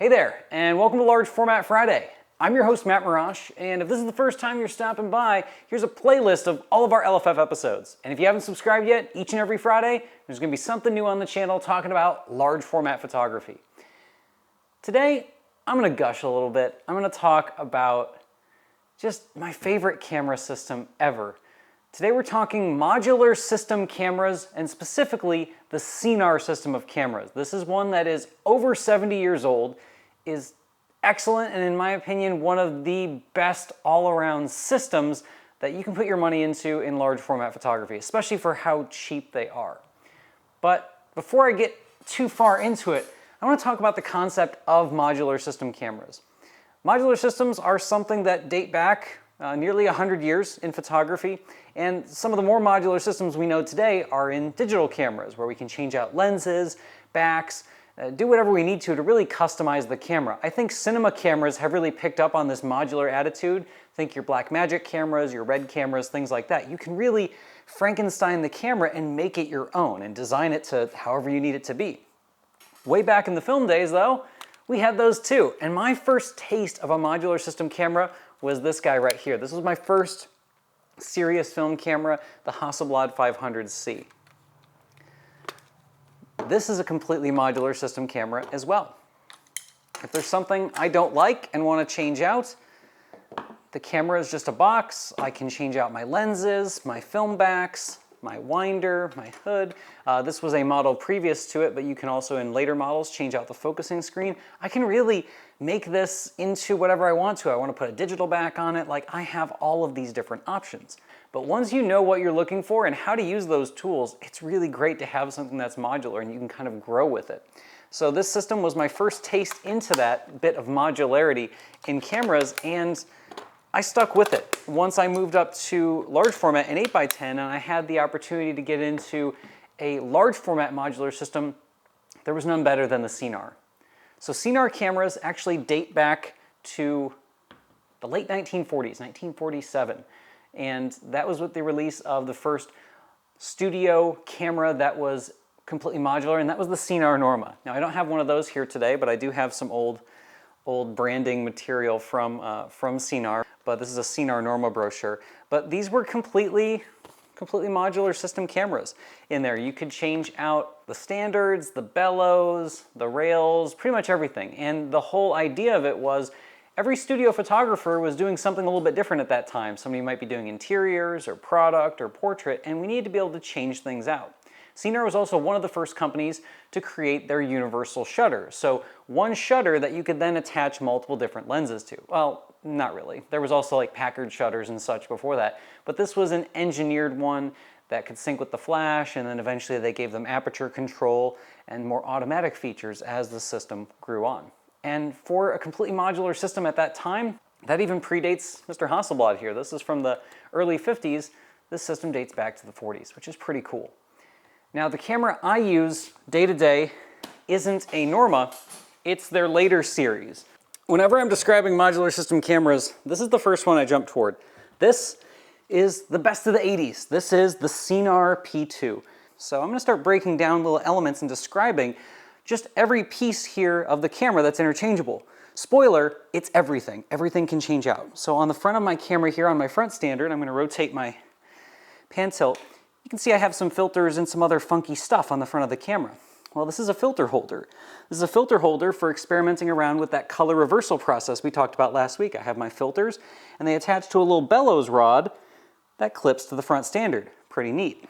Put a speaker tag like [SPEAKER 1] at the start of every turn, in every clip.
[SPEAKER 1] Hey there, and welcome to Large Format Friday. I'm your host, Matt Marrash, and if this is the first time you're stopping by, here's a playlist of all of our LFF episodes. And if you haven't subscribed yet, each and every Friday, there's going to be something new on the channel talking about large format photography. Today, I'm going to gush a little bit. I'm going to talk about just my favorite camera system ever. Today we're talking modular system cameras, and specifically the Sinar system of cameras. This is one that is over 70 years old, is excellent, and in my opinion, one of the best all-around systems that you can put your money into in large format photography, especially for how cheap they are. But before I get too far into it, I want to talk about the concept of modular system cameras. Modular systems are something that date back nearly 100 years in photography, and some of the more modular systems we know today are in digital cameras, where we can change out lenses, backs, do whatever we need to really customize the camera. I think cinema cameras have really picked up on this modular attitude. Think your Blackmagic cameras, your Red cameras, things like that. You can really Frankenstein the camera and make it your own and design it to however you need it to be. Way back in the film days though, we had those too. And my first taste of a modular system camera was this guy right here. This was my first serious film camera, the Hasselblad 500C. This is a completely modular system camera as well. If there's something I don't like and want to change out, the camera is just a box. I can change out my lenses, my film backs, my winder, my hood. This was a model previous to it, but you can also in later models change out the focusing screen. I can really make this into whatever I want to. I want to put a digital back on it. Like, I have all of these different options. But once you know what you're looking for and how to use those tools, it's really great to have something that's modular and you can kind of grow with it. So this system was my first taste into that bit of modularity in cameras, and I stuck with it. Once I moved up to large format in 8x10 and I had the opportunity to get into a large format modular system, there was none better than the Sinar. So Sinar cameras actually date back to the late 1940s, 1947. And that was with the release of the first studio camera that was completely modular, and that was the Sinar Norma. Now I don't have one of those here today, but I do have some old branding material from Sinar. But this is a Sinar Norma brochure. But these were completely modular system cameras in there. You could change out the standards, the bellows, the rails, pretty much everything. And the whole idea of it was every studio photographer was doing something a little bit different at that time. Somebody might be doing interiors or product or portrait, and we needed to be able to change things out. Sinar was also one of the first companies to create their universal shutter. So one shutter that you could then attach multiple different lenses to. Well, not really. There was also like Packard shutters and such before that, but this was an engineered one that could sync with the flash, and then eventually they gave them aperture control and more automatic features as the system grew on. And for a completely modular system at that time, that even predates Mr. Hasselblad here. This is from the early 50s. This system dates back to the 40s, which is pretty cool. Now, the camera I use day to day isn't a Norma, it's their later series. Whenever I'm describing modular system cameras, this is the first one I jump toward. This is the best of the 80s. This is the Sinar P2. So I'm going to start breaking down little elements and describing just every piece here of the camera that's interchangeable. Spoiler, it's everything. Everything can change out. So on the front of my camera here, on my front standard, I'm going to rotate my pan tilt. You can see I have some filters and some other funky stuff on the front of the camera. Well, this is a filter holder. This is a filter holder for experimenting around with that color reversal process we talked about last week. I have my filters, and they attach to a little bellows rod that clips to the front standard. Pretty neat.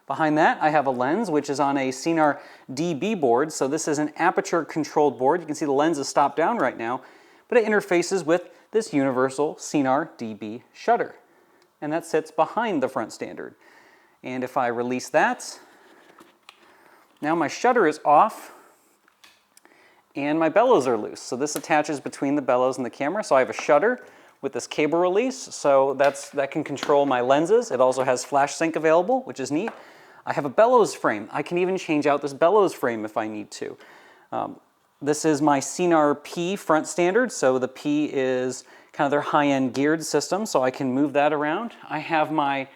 [SPEAKER 1] Behind that, I have a lens, which is on a Sinar DB board. So this is an aperture controlled board. You can see the lens is stopped down right now, but it interfaces with this universal Sinar DB shutter. And that sits behind the front standard. And if I release that, now my shutter is off and my bellows are loose. So this attaches between the bellows and the camera. So I have a shutter with this cable release. So that can control my lenses. It also has flash sync available, which is neat. I have a bellows frame. I can even change out this bellows frame if I need to. This is my Sinar P front standard. So the P is kind of their high-end geared system, so I can move that around. I have my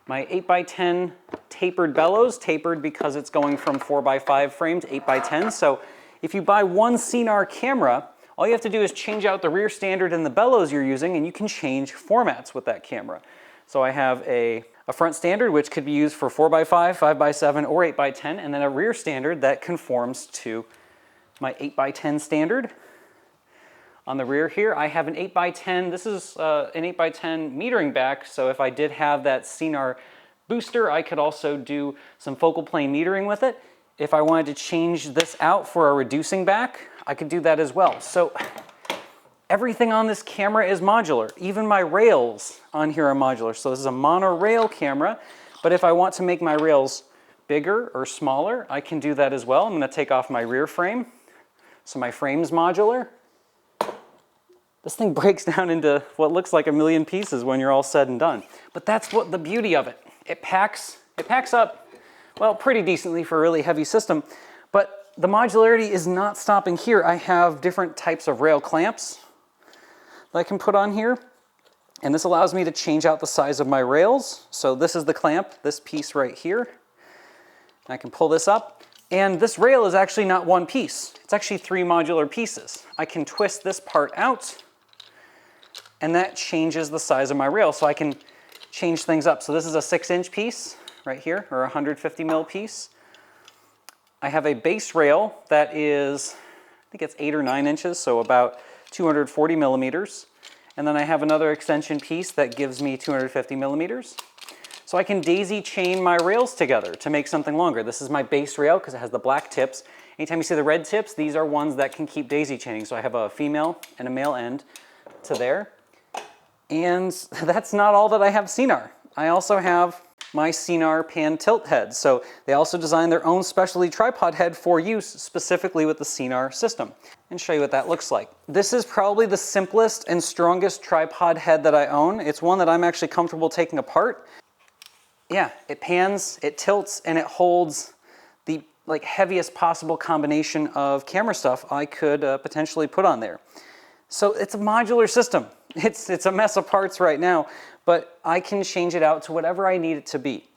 [SPEAKER 1] 8x10 tapered bellows, tapered because it's going from 4x5 frame to 8x10. So If you buy one Sinar camera, all you have to do is change out the rear standard and the bellows you're using, and you can change formats with that camera. So I have a front standard, which could be used for 4x5, 5x7, or 8x10, and then a rear standard that conforms to my 8x10 standard. On the rear here, I have an 8x10. This is an 8x10 metering back, so if I did have that Sinar booster, I could also do some focal plane metering with it. If I wanted to change this out for a reducing back, I could do that as well. So everything on this camera is modular. Even my rails on here are modular. So this is a monorail camera, but if I want to make my rails bigger or smaller, I can do that as well. I'm going to take off my rear frame. So my frame's modular. This thing breaks down into what looks like a million pieces when you're all said and done. But that's what the beauty of it. It packs up, well, pretty decently for a really heavy system, but the modularity is not stopping here. I have different types of rail clamps that I can put on here, and this allows me to change out the size of my rails. So this is the clamp, this piece right here. I can pull this up, and this rail is actually not one piece. It's actually 3 modular pieces. I can twist this part out, and that changes the size of my rail, so I can change things up. So this is a 6-inch piece right here, or a 150 mil piece. I have a base rail that is, I think it's 8 or 9 inches, so about 240 millimeters. And then I have another extension piece that gives me 250 millimeters. So I can daisy chain my rails together to make something longer. This is my base rail because it has the black tips. Anytime you see the red tips, these are ones that can keep daisy chaining. So I have a female and a male end to there. And that's not all that I have Sinar. I also have my Sinar pan tilt head. So they also designed their own specialty tripod head for use specifically with the Sinar system. And show you what that looks like. This is probably the simplest and strongest tripod head that I own. It's one that I'm actually comfortable taking apart. Yeah, it pans, it tilts, and it holds the heaviest possible combination of camera stuff I could potentially put on there. So it's a modular system. It's a mess of parts right now, but I can change it out to whatever I need it to be.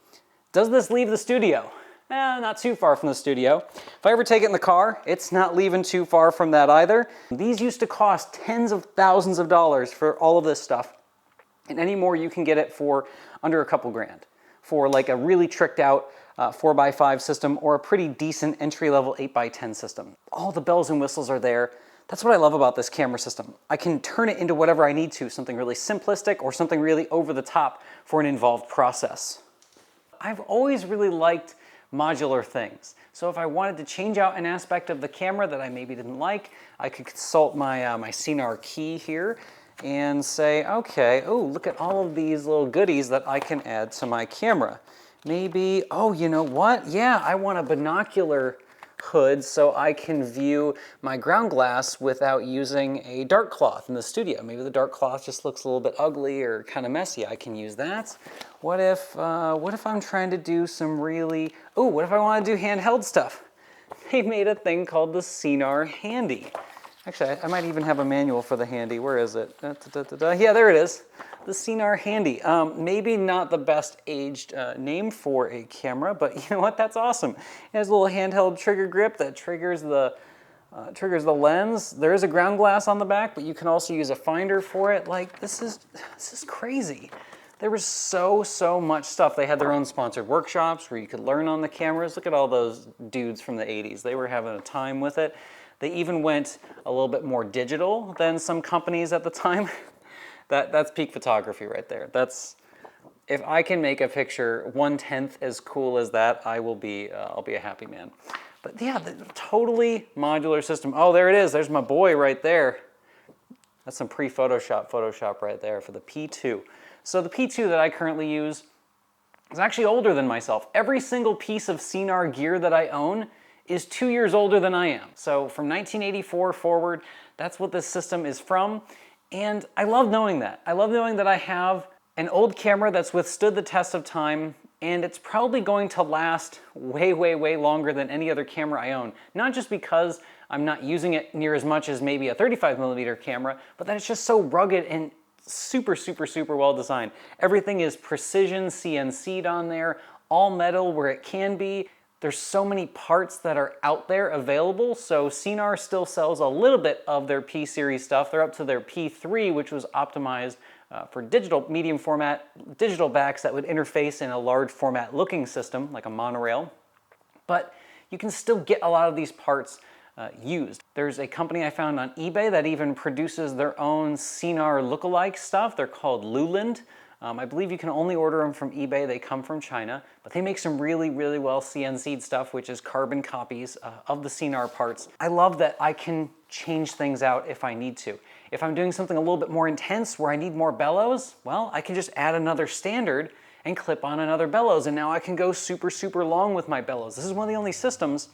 [SPEAKER 1] Does this leave the studio? Not too far from the studio. If I ever take it in the car, it's not leaving too far from that either. These used to cost tens of thousands of dollars for all of this stuff, and anymore you can get it for under a couple grand for like a really tricked out 4x5 system or a pretty decent entry-level 8x10 system. All the bells and whistles are there. That's what I love about this camera system. I can turn it into whatever I need to, something really simplistic or something really over the top for an involved process. I've always really liked modular things. So if I wanted to change out an aspect of the camera that I maybe didn't like, I could consult my, my Sinar key here and say, okay, oh, look at all of these little goodies that I can add to my camera. Maybe, oh, you know what? Yeah, I want a binocular hood so I can view my ground glass without using a dark cloth in the studio. Maybe the dark cloth just looks a little bit ugly or kind of messy. I can use that. What if I'm trying to do some really, what if I want to do handheld stuff? They made a thing called the Sinar Handy. Actually, I might even have a manual for the Handy. Where is it? Yeah, there it is. The Sinar Handy. Maybe not the best aged name for a camera, but you know what? That's awesome. It has a little handheld trigger grip that triggers the lens. There is a ground glass on the back, but you can also use a finder for it. Like, this is crazy. There was so much stuff. They had their own sponsored workshops where you could learn on the cameras. Look at all those dudes from the 80s. They were having a time with it. They even went a little bit more digital than some companies at the time. That's peak photography right there. If I can make a picture 1/10 as cool as that, I'll be a happy man. But yeah, the totally modular system. Oh, there it is. There's my boy right there. That's some Photoshop right there for the P2. So the P2 that I currently use is actually older than myself. Every single piece of Sinar gear that I own is 2 years older than I am. So from 1984 forward, that's what this system is from. And I love knowing that. I love knowing that I have an old camera that's withstood the test of time, and it's probably going to last way longer than any other camera I own. Not just because I'm not using it near as much as maybe a 35mm camera, but that it's just so rugged and super well designed. Everything is precision CNC'd on there, all metal where it can be. There's so many parts that are out there available, so Sinar still sells a little bit of their P series stuff. They're up to their P3, which was optimized for digital medium format, digital backs that would interface in a large format looking system like a monorail. But you can still get a lot of these parts used. There's a company I found on eBay that even produces their own Sinar lookalike stuff. They're called Luland. I believe you can only order them from eBay. They come from China, but they make some really, really well CNC'd stuff, which is carbon copies of the Sinar parts. I love that I can change things out if I need to. If I'm doing something a little bit more intense where I need more bellows, well, I can just add another standard and clip on another bellows, and now I can go super, super long with my bellows. This is one of the only systems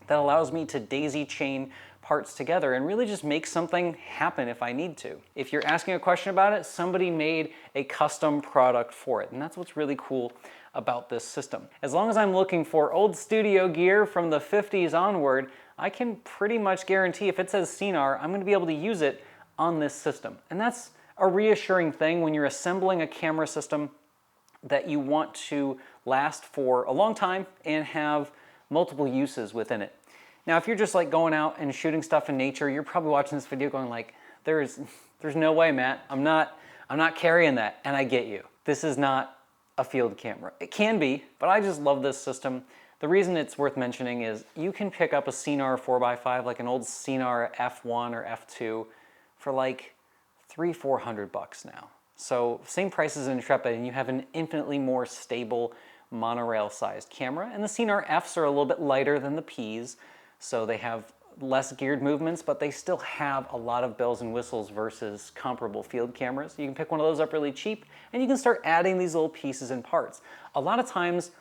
[SPEAKER 1] that allows me to daisy chain parts together and really just make something happen if I need to. If you're asking a question about it, somebody made a custom product for it, and that's what's really cool about this system. As long as I'm looking for old studio gear from the 50s onward, I can pretty much guarantee if it says Sinar, I'm gonna be able to use it on this system. And that's a reassuring thing when you're assembling a camera system that you want to last for a long time and have multiple uses within it. Now, if you're just like going out and shooting stuff in nature, you're probably watching this video going like, there's no way, Matt. I'm not carrying that, and I get you. This is not a field camera. It can be, but I just love this system. The reason it's worth mentioning is you can pick up a Sinar 4x5, like an old Sinar F1 or F2 for like $300-400 now. So same price as an Intrepid, and you have an infinitely more stable monorail sized camera. And the Sinar Fs are a little bit lighter than the Ps, so they have less geared movements, but they still have a lot of bells and whistles versus comparable field cameras. You can pick one of those up really cheap, and you can start adding these little pieces and parts. A lot of times,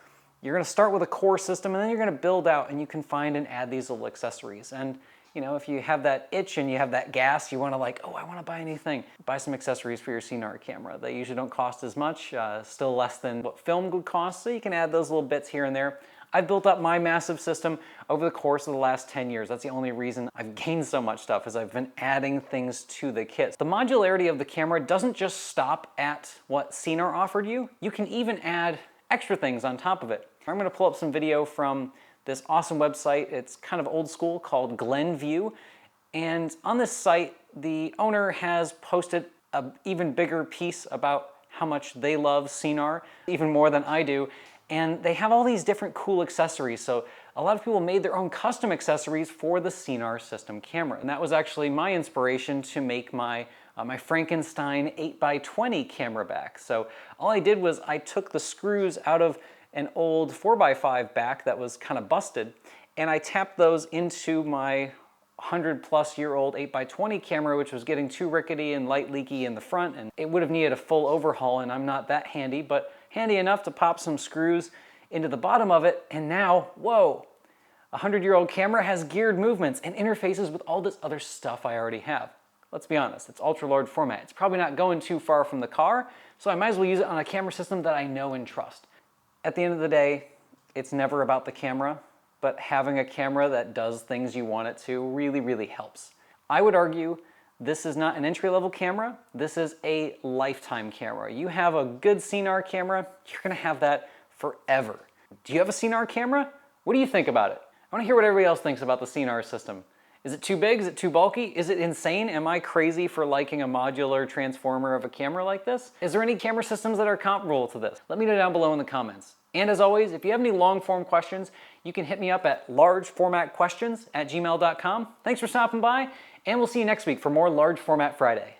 [SPEAKER 1] you're gonna start with a core system, and then you're gonna build out, and you can find and add these little accessories. And you know, if you have that itch and you have that gas, you wanna like, oh, I wanna buy a new thing. Buy some accessories for your Sinar camera. They usually don't cost as much, still less than what film would cost, so you can add those little bits here and there. I've built up my massive system over the course of the last 10 years. That's the only reason I've gained so much stuff, is I've been adding things to the kit. The modularity of the camera doesn't just stop at what Sinar offered you. You can even add extra things on top of it. I'm gonna pull up some video from this awesome website. It's kind of old school, called Glenview. And on this site, the owner has posted an even bigger piece about how much they love Sinar, even more than I do. And they have all these different cool accessories. So a lot of people made their own custom accessories for the Sinar system camera. And that was actually my inspiration to make my Frankenstein 8x20 camera back. So all I did was I took the screws out of an old 4x5 back that was kind of busted, and I tapped those into my 100-plus-year-old 8x20 camera, which was getting too rickety and light leaky in the front, and it would have needed a full overhaul, and I'm not that handy, but handy enough to pop some screws into the bottom of it, and now, whoa, a 100-year-old camera has geared movements and interfaces with all this other stuff I already have. Let's be honest, it's ultra-large format. It's probably not going too far from the car, so I might as well use it on a camera system that I know and trust. At the end of the day, it's never about the camera, but having a camera that does things you want it to really, really helps. I would argue this is not an entry-level camera, this is a lifetime camera. You have a good Sinar camera, you're gonna have that forever. Do you have a Sinar camera? What do you think about it? I wanna hear what everybody else thinks about the Sinar system. Is it too big? Is it too bulky? Is it insane? Am I crazy for liking a modular transformer of a camera like this? Is there any camera systems that are comparable to this? Let me know down below in the comments. And as always, if you have any long form questions, you can hit me up at largeformatquestions@gmail.com. Thanks for stopping by, and we'll see you next week for more Large Format Friday.